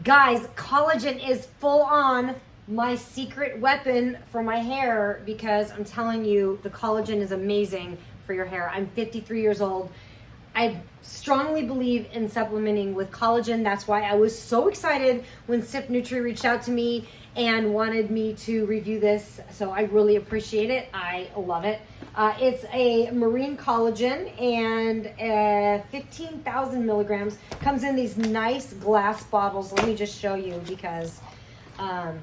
Guys, collagen is full on my secret weapon for my hair because I'm telling you, the collagen is amazing for your hair. I'm 53 years old. I strongly believe in supplementing with collagen. That's why I was so excited when Sipnutri reached out to me and wanted me to review this. So I really appreciate it. I love it. It's a marine collagen and 15,000 milligrams. Comes in these nice glass bottles. Let me just show you because it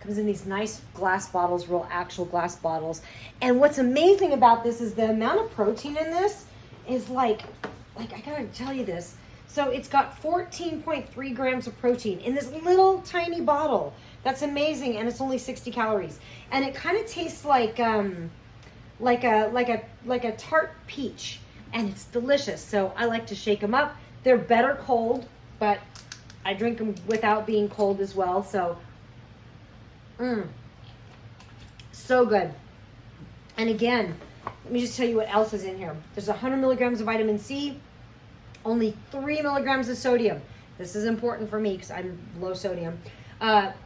comes in these nice glass bottles, real actual glass bottles. And what's amazing about this is the amount of protein in this is like I gotta tell you this. So it's got 14.3 grams of protein in this little tiny bottle. That's amazing, and it's only 60 calories. And it kind of tastes like a tart peach, and it's delicious. So I like to shake them up. They're better cold, but I drink them without being cold as well. So, so good. And again, let me just tell you what else is in here. There's 100 milligrams of vitamin C, only 3 milligrams of sodium. This is important for me because I'm low sodium.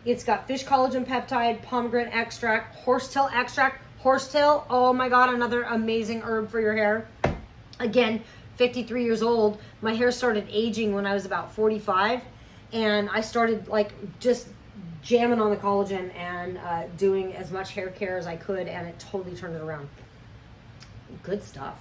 It's got fish collagen peptide, pomegranate extract, horsetail extract. Horsetail, oh my God, another amazing herb for your hair. Again, 53 years old. My hair started aging when I was about 45. And I started just jamming on the collagen and doing as much hair care as I could. And it totally turned it around. Good stuff.